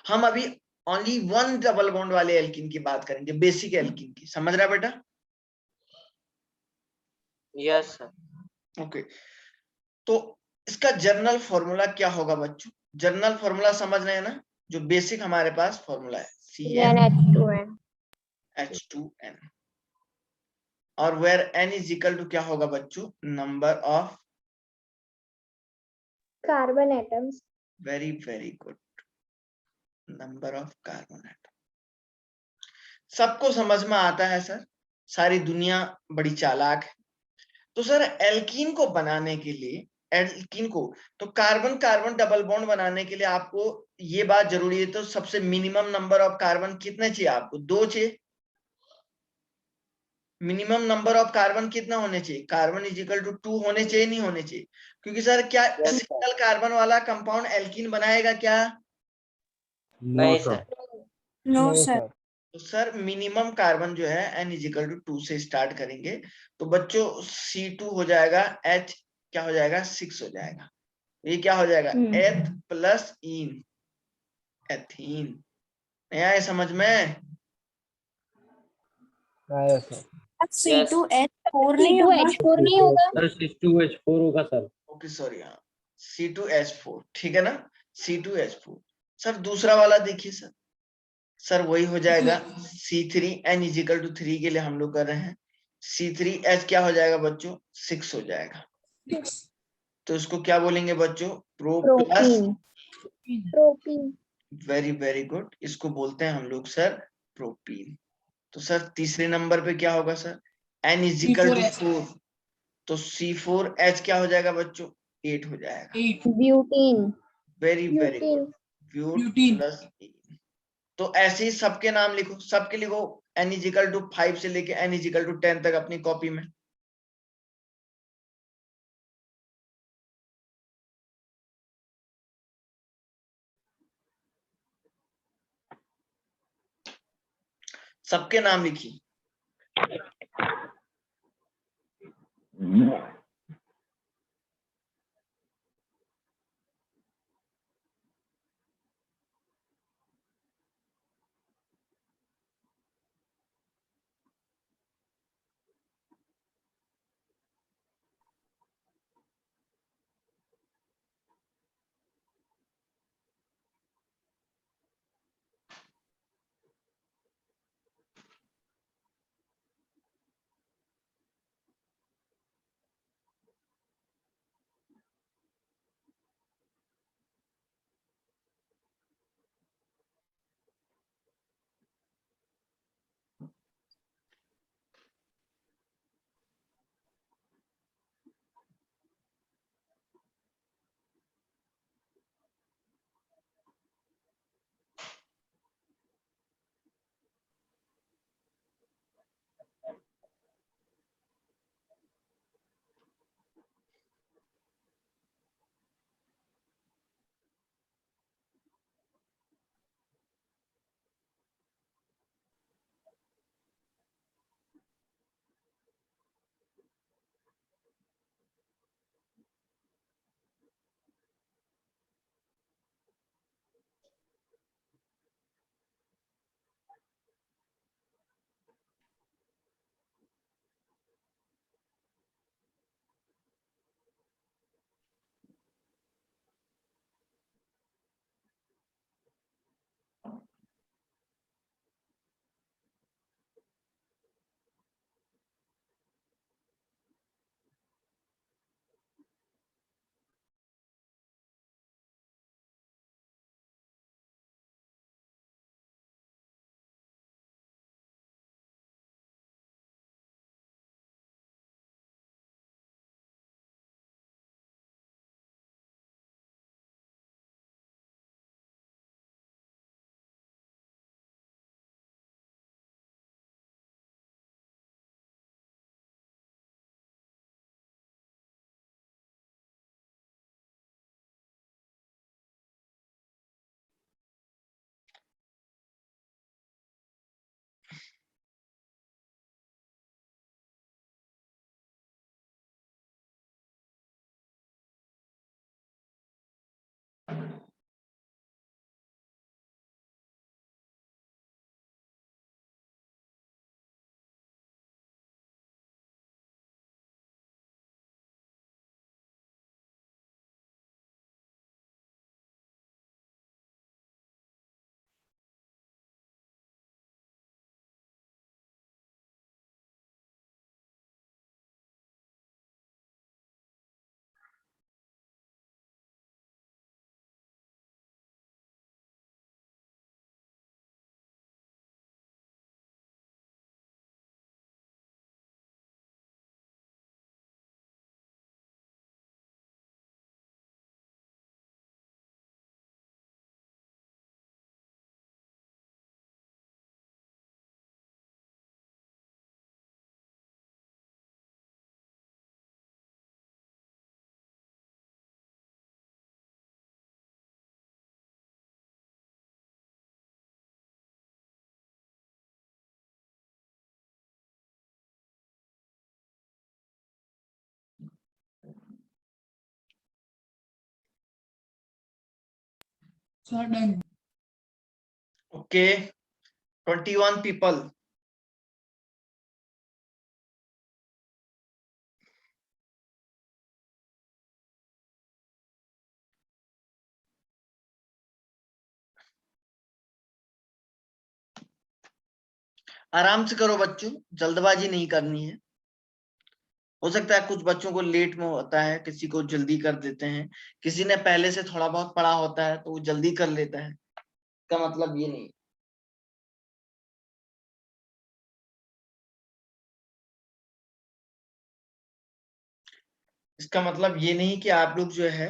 हम अभी ओनली वन डबल बॉन्ड वाले एल्कीन की बात करेंगे, बेसिक एल्कीन की। समझ रहा है बेटा? Yes sir. ओके, तो इसका जर्नल फॉर्मूला क्या होगा बच्चों? जर्नल फॉर्मूला समझ रहे हैं ना, जो बेसिक हमारे पास फॉर्मूला है NH2N CnH2n। और where n is equal to क्या होगा बच्चों? Number of carbon atoms. Very very good, number of carbon atom. सबको समझ में आता है सर, सारी दुनिया बड़ी चालाक है। तो सर एल्कीन को बनाने के लिए, एल्कीन को तो कार्बन कार्बन डबल बॉन्ड बनाने के लिए आपको ये बात जरूरी है, तो सबसे मिनिमम नंबर ऑफ कार्बन कितने चाहिए आपको? 2 चाहिए। मिनिमम नंबर ऑफ कार्बन कितना होने चाहिए? कार्बन इज इक्वल टू 2 होने चाहिए, नहीं होने चाहिए? क्योंकि सर क्या Yes, sir. सिंगल कार्बन वाला कंपाउंड एल्कीन बनाएगा क्या? नो नहीं सर। सर। नहीं सर। तो सर मिनिमम कार्बन जो है n इज इक्वल टू 2 से स्टार्ट करेंगे। तो बच्चों C2 हो जाएगा, H क्या हो जाएगा? 6 हो जाएगा। ये क्या हो जाएगा? एथ प्लस इन, एथीन। नहीं आए समझ में? आया सर। C2H4 C2H4 नहीं होगा? सर C2H4 होगा सर। ओके सॉरी, हाँ C2H4, ठीक है ना, C2H4। सर दूसरा वाला देखिए सर, सर वही हो जाएगा C3, n is equal to 3 के लिए हम लोग कर रहे हैं। C3H क्या हो जाएगा बच्चों? 6 हो जाएगा। तो इसको क्या बोलेंगे बच्चों? Pro plus. Propene. Propene. Very very good, इसको बोलते हैं हम लोग सर प्रोपीन। तो सर तीसरे नंबर पे क्या होगा sir? n is equal to 4। तो C4H क्या हो जाएगा बच्चों? 8 हो जाएगा। 8 Butene. Very very good, Butene. But Butene. Plus. तो ऐसे ही सबके नाम लिखो, सबके लिखो n इज इक्वल टू 5 से लेके n इज इक्वल टू 10 तक अपनी कॉपी में। सबके नाम लिखिए। Sir done. Okay 21 people. आराम से करो बच्चों, जल्दबाजी नहीं करनी है। हो सकता है कुछ बच्चों को लेट में होता है, किसी को जल्दी कर देते हैं, किसी ने पहले से थोड़ा बहुत पढ़ा होता है तो वो जल्दी कर लेता है। इसका मतलब ये नहीं। इसका मतलब ये नहीं कि आप लोग जो है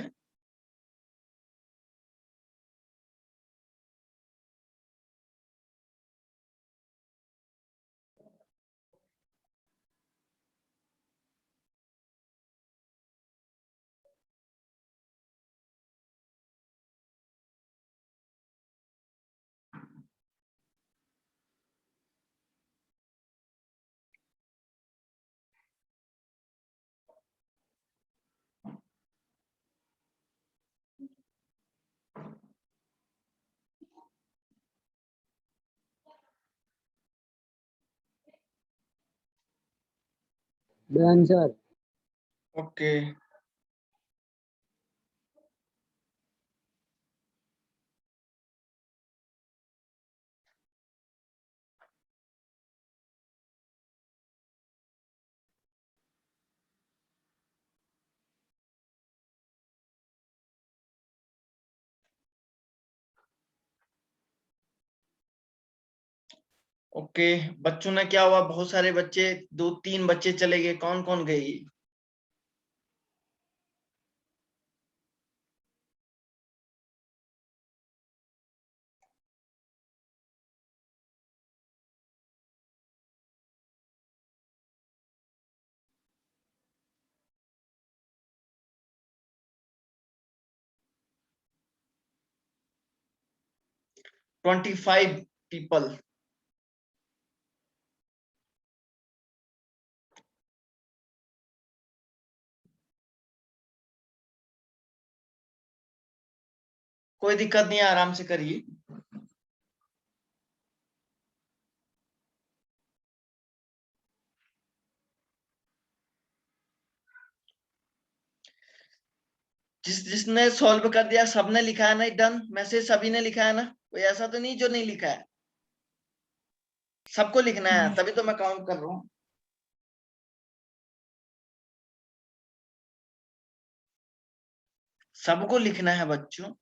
डन सर। ओके। ओके बच्चों ने क्या हुआ, बहुत सारे बच्चे, 2-3 बच्चे चले गए। कौन कौन गए? 25 पीपल। कोई दिक्कत नहीं है, आराम से करिए। जिसने सॉल्व कर दिया सबने लिखा है ना? डन मैसेज सभी ने लिखा है ना? कोई ऐसा तो नहीं जो नहीं लिखा है? सबको लिखना है, तभी तो मैं काउंट कर रहा हूँ। सबको लिखना है बच्चों।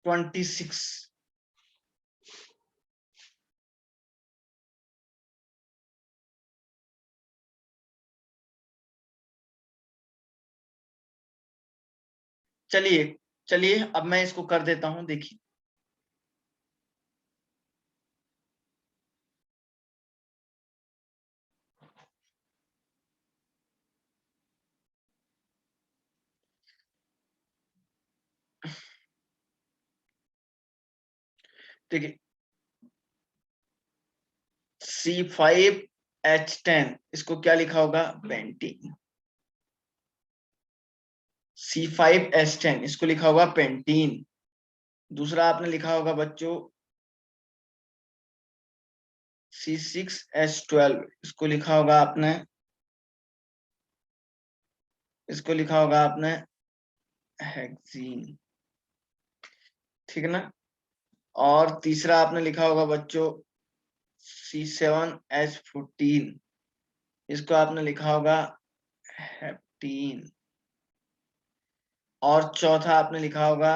Twenty six. चलिए चलिए अब मैं इसको कर देता हूं, देखिए। देखिए C5H10 इसको क्या लिखा होगा? पेंटीन। C5H10 इसको लिखा होगा पेंटीन। दूसरा आपने लिखा होगा बच्चों C6H12 इसको लिखा होगा आपने, इसको लिखा होगा आपने हेक्सीन, ठीक है ना? और तीसरा आपने लिखा होगा बच्चों C7H14 इसको आपने लिखा होगा हेप्टीन। और चौथा आपने लिखा होगा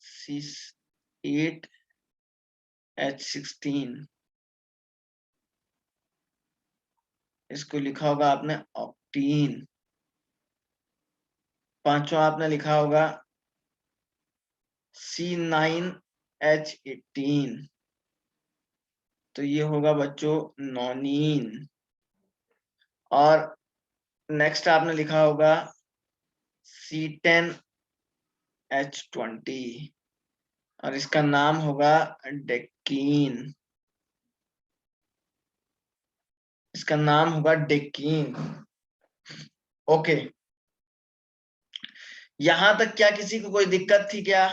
C8H16 इसको लिखा होगा आपने ऑक्टीन। पांचवा आपने लिखा होगा C9H18, तो ये होगा बच्चों नॉनीन। और नेक्स्ट आपने लिखा होगा C10H20 और इसका नाम होगा डेक्कीन। इसका नाम होगा डेक्कीन। ओके, यहां तक क्या किसी को कोई दिक्कत थी क्या?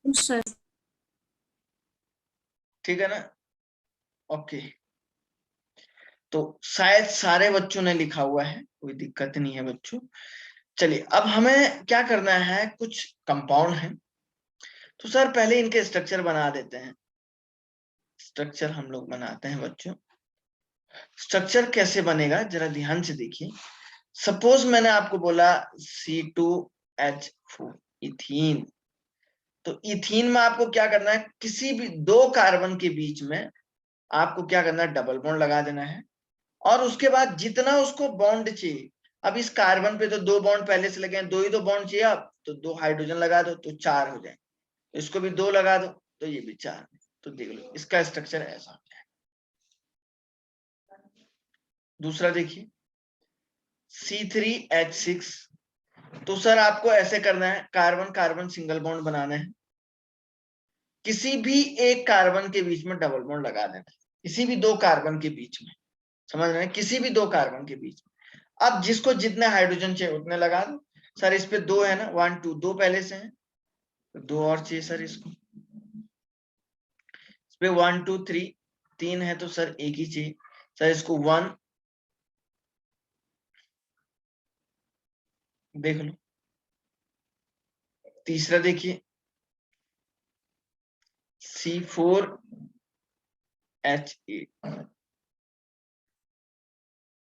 सर ठीक है ना? ओके, तो शायद सारे बच्चों ने लिखा हुआ है, कोई दिक्कत नहीं है बच्चों। चलिए अब हमें क्या करना है, कुछ कंपाउंड है तो सर पहले इनके स्ट्रक्चर बना देते हैं। स्ट्रक्चर हम लोग बनाते हैं बच्चों। स्ट्रक्चर कैसे बनेगा जरा ध्यान से देखिए। सपोज मैंने आपको बोला C2H4 इथीन, तो इथीन में आपको क्या करना है, किसी भी दो कार्बन के बीच में आपको क्या करना है, डबल बॉन्ड लगा देना है। और उसके बाद जितना उसको बॉन्ड चाहिए, अब इस कार्बन पे तो दो बॉन्ड पहले से लगे हैं, दो ही तो बॉन्ड चाहिए, अब तो दो हाइड्रोजन लगा दो तो 4 हो जाए, इसको भी 2 लगा दो तो ये भी 4। तो देख लो इसका स्ट्रक्चर ऐसा हो जाए। दूसरा देखिए C3H6, तो सर आपको ऐसे करना है, कार्बन कार्बन सिंगल बॉन्ड बनाना है, किसी भी एक कार्बन के बीच में डबल बॉन्ड लगा देना है, किसी भी दो कार्बन के बीच में, समझ रहे हैं, किसी भी दो कार्बन के बीच में। अब जिसको जितने हाइड्रोजन चाहिए उतने लगा दो। सर इस पे 2 है ना, 1 2 2 पहले से हैं, तो 2 और चाहिए सर इसको। इस पे 1 2 3 3 है तो सर एक ही चाहिए, सर इसको 1 देख लो। तीसरा देखिए C4H8,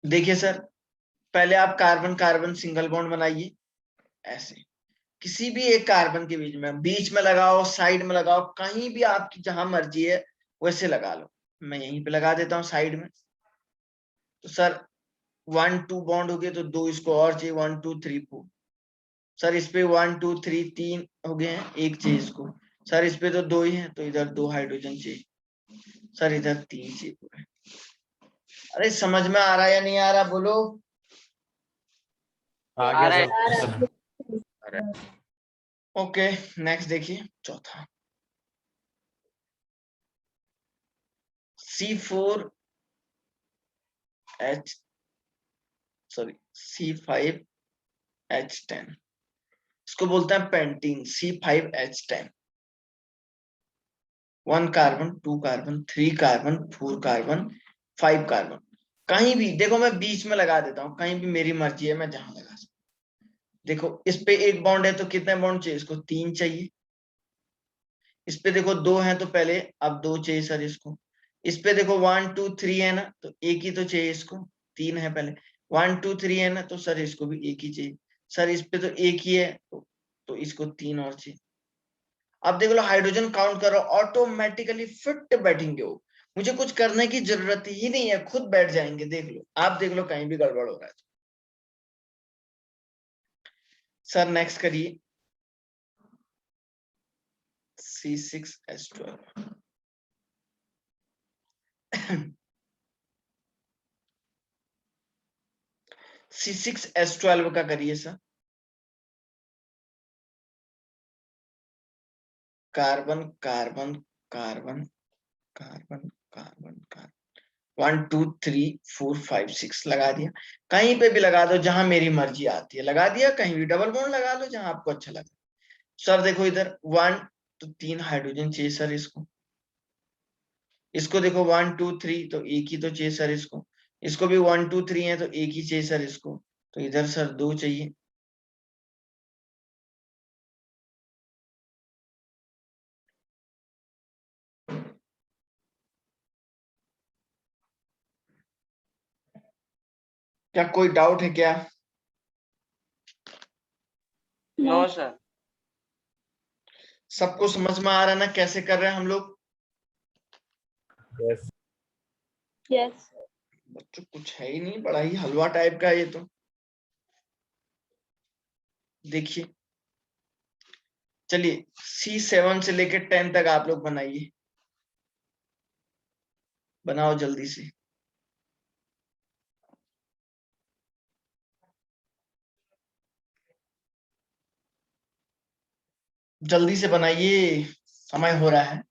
देखिए सर पहले आप कार्बन कार्बन सिंगल बॉन्ड बनाइए ऐसे, किसी भी एक कार्बन के बीच में लगाओ, साइड में लगाओ, कहीं भी आपकी जहां मर्जी है वैसे लगा लो। मैं यहीं पे लगा देता हूँ साइड में। तो सर 1 2 बॉन्ड हो गए तो 2 इसको और चाहिए, 1 2 3 4। सर इस पे 1 2 3 3 हो गए हैं, एक चाहिए इसको। सर इस पे तो 2 ही है तो इधर 2 हाइड्रोजन चाहिए, सर इधर 3 चाहिए पूरे। अरे समझ में आ रहा है या नहीं आ रहा, बोलो। आ रहा है। ओके नेक्स्ट देखिए चौथा C5H10, इसको बोलते हैं pentene. C5H10, 1 carbon 2 carbon 3 carbon 4 carbon 5 carbon, कहीं भी देखो मैं बीच में लगा देता हूँ, कहीं भी मेरी मर्जी है, मैं जहां लगा सकता। देखो इस पे एक बॉन्ड है तो कितने बॉन्ड चाहिए, इसको 3 चाहिए। इस पे देखो 2 है तो पहले अब 2 चाहिए सर इसको। इस पे देखो 1 2 3 है ना, तो एक ही तो चाहिए इसको, 3 है पहले। 1 2 3 है ना, तो सर इसको भी एक ही चाहिए। सर इस पे तो एक ही है तो इसको 3 और चाहिए। अब देख लो हाइड्रोजन काउंट करो, ऑटोमेटिकली फिट बैठेंगे वो, मुझे कुछ करने की जरूरत ही नहीं है, खुद बैठ जाएंगे। देख लो, आप देख लो कहीं भी गड़बड़ हो रहा है। सर नेक्स्ट करिए C6H12, C6H12 का करिए sir. Carbon carbon carbon carbon carbon carbon 1 2 3 4 5 6 लगा दिया, कहीं पे भी लगा दो जहां मेरी मर्जी आती है, लगा दिया। कहीं भी डबल बॉन्ड लगा लो जहां आपको अच्छा लगे। सर देखो इधर 1 तो 3 हाइड्रोजन चाहिए सर इसको। इसको देखो 1 2 3 तो एक ही तो चाहिए सर इसको। इसको भी 1 2 3 है तो एक ही चाहिए सर इसको, तो इधर सर 2 चाहिए। क्या कोई डाउट है क्या? No sir. सबको समझ में आ रहा है ना कैसे कर रहे हैं हम लोग? यस बच्चों कुछ है ही नहीं, बड़ा ही हलवा टाइप का है ये तो। देखिए चलिए C7 से लेके 10 तक आप लोग बनाइए, बनाओ जल्दी से। जल्दी से बनाइए, समय हो रहा है।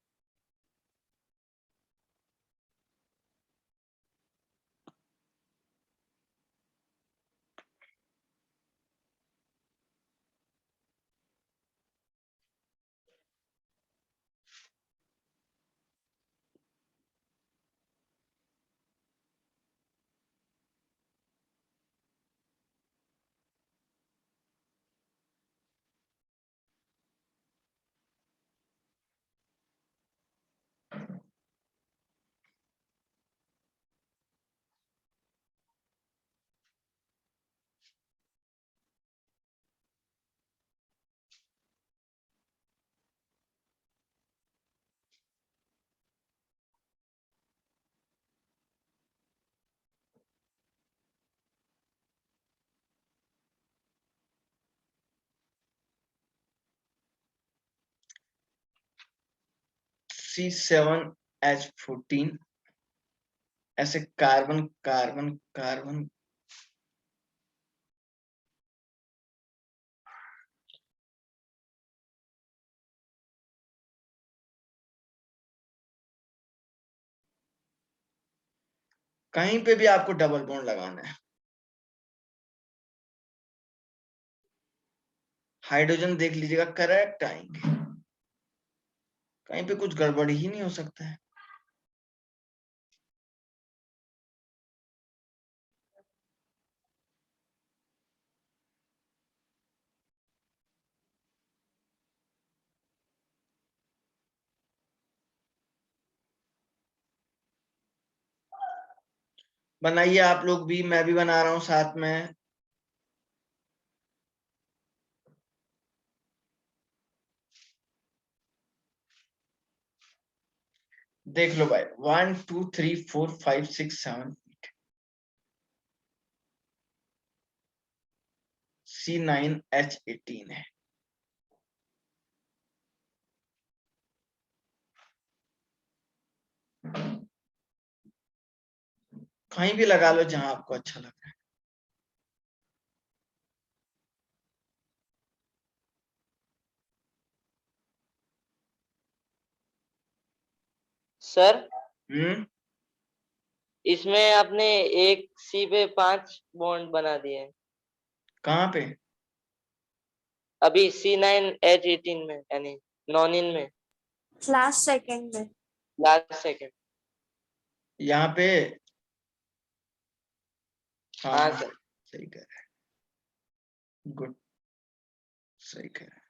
C7H14, ऐसे कार्बन कार्बन कार्बन, कहीं पे भी आपको डबल बॉन्ड लगाना है। हाइड्रोजन देख लीजिएगा, करेक्ट आएंगे, कहीं पे कुछ गड़बड़ ही नहीं हो सकता है। बनाइए आप लोग भी, मैं भी बना रहा हूं साथ में। देख लो भाई, 1 2 3 4 5 6 7 C9H18 है। कहीं भी लगा लो जहां आपको अच्छा लग रहा है। सर इसमें आपने एक सी पे 5 बॉन्ड बना दिए हैं। कहाँ पे? अभी C9H18 में, यानी नॉनिन में, लास्ट सेकंड में। Last second. यहाँ पे? हाँ हाँ हाँ, सर। सही कह रहा है, गुड, सही कह रहा है।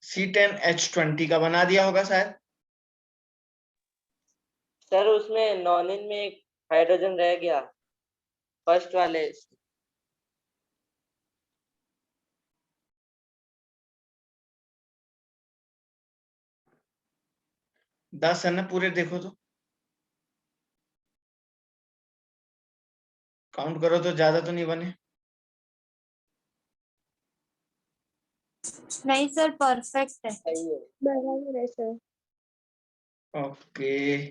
C10H20 का बना दिया होगा शायद। सर उसमें नॉनिन में एक हाइड्रोजन रह गया, फर्स्ट वाले। 10 है ना पूरे, देखो तो, काउंट करो तो, ज्यादा तो नहीं बने। नहीं सर, परफेक्ट है। सही है। बराबर है सर। ओके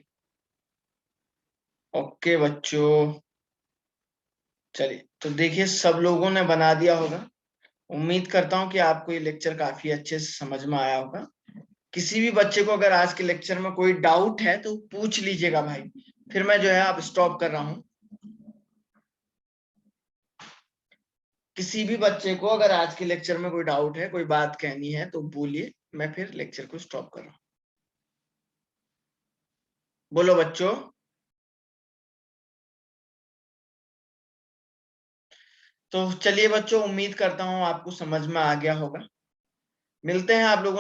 ओके बच्चों, चलिए तो देखिए सब लोगों ने बना दिया होगा। उम्मीद करता हूँ कि आपको ये लेक्चर काफी अच्छे से समझ में आया होगा। किसी भी बच्चे को अगर आज के लेक्चर में कोई डाउट है तो पूछ लीजिएगा भाई, फिर मैं जो है आप स्टॉप कर रहा हूँ। किसी भी बच्चे को अगर आज के लेक्चर में कोई डाउट है, कोई बात कहनी है तो बोलिए, मैं फिर लेक्चर को स्टॉप कर रहा हूँ। बोलो बच्चों। तो चलिए बच्चों, उम्मीद करता हूँ आपको समझ में आ गया होगा। मिलते हैं आप लोगों